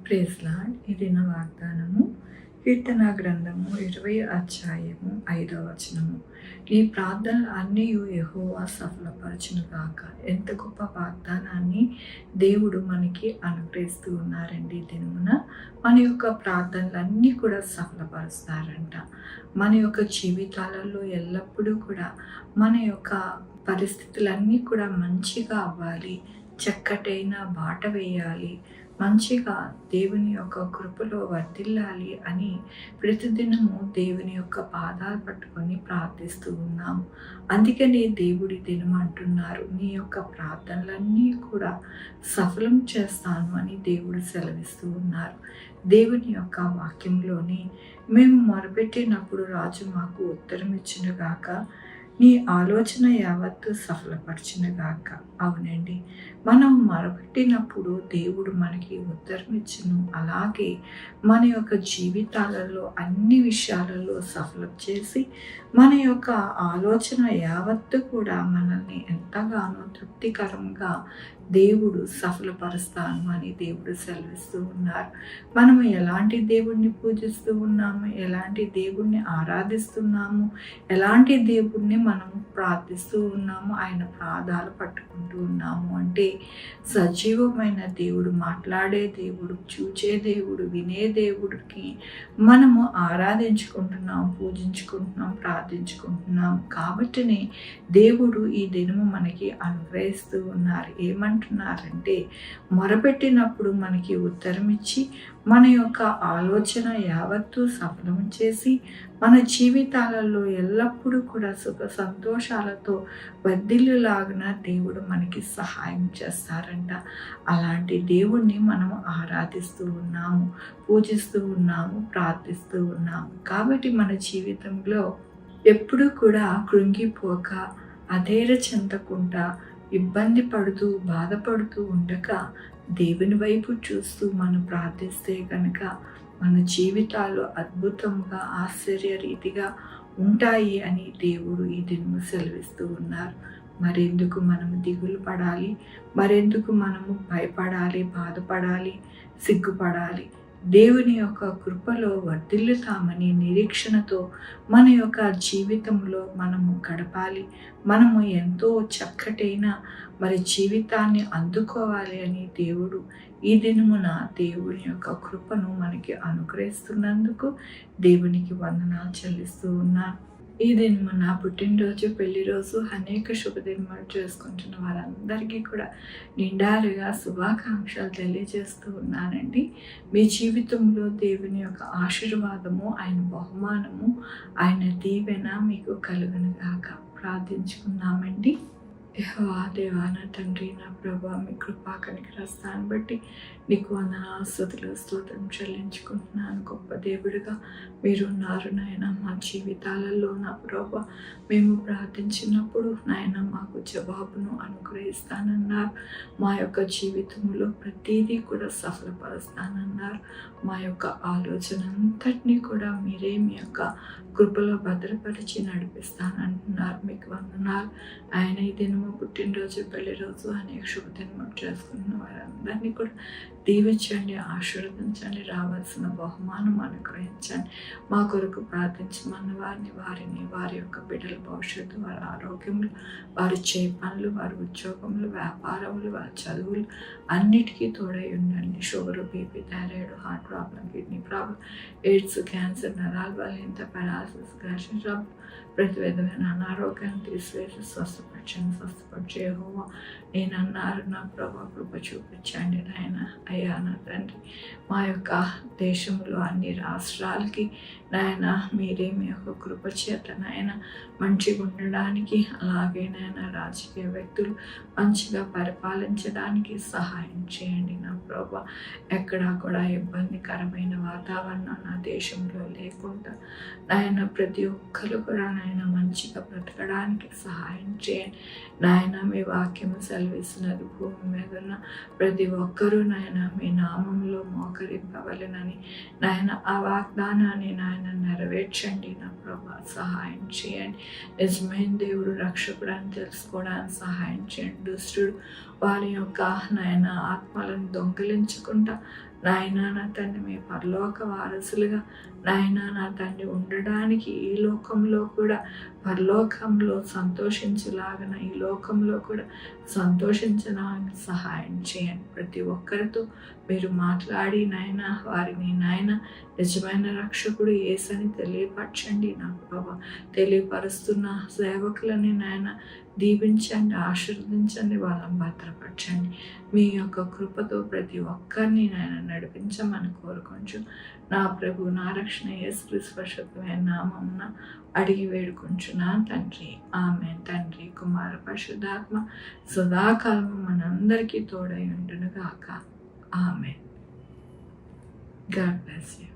Praise lord. ఈ దిన వాగ్దానము కీర్తన గ్రంథము 20 అధ్యాయము 5వ వచనము. నీ ప్రార్థనలు అన్నీ యెహోవా సఫలపరచును గాక. ఎంత గొప్ప వాగ్దానాన్ని దేవుడు మనకి అనుగ్రహిస్తూ ఉన్నారండి. దినమున మన యొక్క ప్రార్థనలన్నీ కూడా సఫలపరుస్తారంట. మన యొక్క జీవితాలలో ఎల్లప్పుడూ కూడా మన యొక్క పరిస్థితులన్నీ కూడా మంచిగా అవ్వాలి, చక్కటైన బాట వేయాలి, మంచిగా దేవుని యొక్క కృపలో వర్ధిల్లాలి అని ప్రతిదినము దేవుని యొక్క పాదాలు పట్టుకొని ప్రార్థిస్తూ ఉన్నాము. అందుకని దేవుడి దినం అంటున్నారు, నీ యొక్క ప్రార్థనలన్నీ కూడా సఫలం చేస్తాను అని దేవుడు సెలవిస్తూ ఉన్నారు. దేవుని యొక్క వాక్యంలోని మేము మొరపెట్టినప్పుడు రాజు మాకు ఉత్తరం ఇచ్చినగాక, నీ ఆలోచన యావత్తు సఫలపరచునుగాక. అవునండి, మనం మొరపెట్టినప్పుడు దేవుడు మనకి ఉత్తరం ఇచ్చును. అలాగే మన యొక్క జీవితాలలో అన్ని విషయాలలో సఫలం చేసి మన యొక్క ఆలోచన యావత్తు కూడా మనల్ని ఎంతగానో తృప్తికరంగా దేవుడు సఫలపరుస్తాను అని దేవుడు సెలవిస్తూ ఉన్నారు. మనము ఎలాంటి దేవుణ్ణి పూజిస్తూ ఉన్నాము, ఎలాంటి దేవుణ్ణి ఆరాధిస్తున్నాము, ఎలాంటి దేవుణ్ణి మనము ప్రార్థిస్తూ ఉన్నాము, ఆయన పాదాలు పట్టుకుంటూ ఉన్నాము అంటే సజీవమైన దేవుడు, మాట్లాడే దేవుడు, చూచే దేవుడు, వినే దేవుడికి మనము ఆరాధించుకుంటున్నాం, పూజించుకుంటున్నాం, ప్రార్థించుకుంటున్నాం. కాబట్టినే దేవుడు ఈ దినము మనకి అనుగ్రహిస్తూ ఉన్నారు. ఏమంటున్నారంటే, మొరపెట్టినప్పుడు మనకి ఉత్తరం ఇచ్చి మన యొక్క ఆలోచన యావత్తూ సఫలం చేసి మన జీవితాలలో ఎల్లప్పుడూ కూడా సుఖ సంతోషాలతో వర్ధిల్లులాగున దేవుడు మనకి సహాయం చేస్తారంట. అలాంటి దేవుణ్ణి మనము ఆరాధిస్తూ ఉన్నాము, పూజిస్తూ ఉన్నాము, ప్రార్థిస్తూ ఉన్నాము. కాబట్టి మన జీవితంలో ఎప్పుడూ కూడా కృంగిపోక, అధైర్య చెందకుండా, ఇబ్బంది పడుతూ, బాధపడుతూ ఉండక దేవుని వైపు చూస్తూ మనం ప్రార్థిస్తే కనుక మన జీవితాలు అద్భుతంగా, ఆశ్చర్య రీతిగా ఉంటాయి అని దేవుడు ఈ దినము సెలవిస్తూ ఉన్నారు. మరెందుకు మనము దిగులు పడాలి, మరెందుకు మనము భయపడాలి, బాధపడాలి, సిగ్గుపడాలి? దేవుని యొక్క కృపలో వర్ధిల్లుతామని నిరీక్షణతో మన యొక్క జీవితంలో మనము గడపాలి. మనము ఎంతో చక్కటైన జీవితాన్ని అందుకోవాలి అని దేవుడు ఈ దినమున దేవుని యొక్క కృపను మనకి అనుగ్రహిస్తున్నందుకు దేవునికి వందనాలు చెల్లిస్తూ ఉన్నాను. ఈ దినము నా పుట్టినరోజు, పెళ్లిరోజు, అనేక శుభదినములు చేసుకుంటున్న వారందరికీ కూడా నిండారుగా శుభాకాంక్షలు తెలియజేస్తూ ఉన్నానండి. మీ జీవితంలో దేవుని యొక్క ఆశీర్వాదము, ఆయన బహుమానము, ఆయన దీవెన మీకు కలుగును గాక. ప్రార్థించుకుందామండి. యెహోవా దేవా, నా తండ్రి, నా ప్రభా, మీ కృపా కనికరస్తాన్ని బట్టి నీకు వందనాలు, స్తుతులు, స్తోత్రం చెల్లించుకుంటున్నాను. గొప్ప దేవుడిగా మీరున్నారు నాయన. మా జీవితాలలో నా ప్రభా మేము ప్రార్థించినప్పుడు నాయన మాకు జవాబును అనుగ్రహిస్తానన్నారు. మా యొక్క జీవితంలో ప్రతిదీ కూడా సఫలపరుస్తానన్నారు. మా యొక్క ఆలోచన అంతటినీ కూడా మీరే మీ యొక్క కృపలో భద్రపరిచి నడిపిస్తానంటున్నారు. మీకు వందనాలు. ఆయన ఈ దినము పుట్టినరోజు, పెళ్లిరోజు, అనేక శుభదినములు చేసుకున్న వారందరినీ కూడా దీవించండి, ఆశీర్వదించండి, రావాల్సిన బహుమానం అనుగ్రహించండి. మా కొరకు ప్రార్థించమన్న వారిని, వారి యొక్క బిడ్డల భవిష్యత్తు, వారి ఆరోగ్యములు, వారి చేయ పనులు, వారి ఉద్యోగములు, వ్యాపారములు, వారి చదువులు అన్నిటికీ తోడై ఉండండి. Sugar, BP, thyroid, heart problem, kidney problem, AIDS, cancer, నరాల బలహీనత, పెరాలసిస్, గ్యాస్ట్రిక్ ట్రబుల్, ప్రతి విధమైన అనారోగ్యాన్ని తీసివేసి స్వస్థపరిచే యెహోవా నేనన్నారు. నా ప్రభా కృప చూపించండి నాయన. అయ్యా నా తండ్రి, మా యొక్క దేశంలో అన్ని రాష్ట్రాలకి నాయన మీరే మీ యొక్క కృప చేత నాయన మంచిగా ఉండడానికి, అలాగే నాయన రాజకీయ వ్యక్తులు మంచిగా పరిపాలించడానికి సహాయం చేయండి నా ప్రభా. ఎక్కడా కూడా ఇబ్బందికరమైన వాతావరణం నా దేశంలో లేకుండా నాయన ప్రతి ఒక్కరు కూడా నాయన మంచిగా బ్రతకడానికి సహాయం చేయండి నాయన. మీ వాక్యము సెలవిస్తున్నది, భూమి మీద ఉన్న ప్రతి ఒక్కరూ నాయన మీ నామంలో మోకరింపవలెనని నాయన ఆ వాగ్దానాన్ని నాయన నెరవేర్చండి నా ప్రభా. సహాయం చేయండి. నిజమైన దేవుడు రక్షకుడు అని తెలుసుకోవడానికి సహాయం చేయండి. దుష్టుడు వారి యొక్క నాయన ఆత్మలను దొంగిలించకుండా నాయనా నా తండ్రి మీ పరలోక వారసులుగా నాయనా నా తండ్రి ఉండడానికి ఈ లోకంలో కూడా పరలోకంలో సంతోషించలాగన ఈ లోకంలో కూడా సంతోషించడానికి సహాయం చేయండి. ప్రతి ఒక్కరితో మీరు మాట్లాడి నాయన వారిని నాయన నిజమైన రక్షకుడు యేసని తెలియపరచండి. నా ప్రభా తెలియపరుస్తున్న సేవకులని నాయన దీవించండి, ఆశీర్వదించండి, వాళ్ళని భద్రపరచండి. మీ యొక్క కృపతో ప్రతి ఒక్కరిని నాయన నడిపించమని కోరుకొంచు. నా ప్రభు నా రక్షణ యేసుక్రీస్తు పరిశుద్ధమైన నామమున అడిగి వేడుకొంచున్నా తండ్రి. ఆమె తండ్రి కుమార పరిశుద్ధాత్మ సదాకాలము మనందరికీ తోడై ఉండును గాక. ఆమె. God bless you.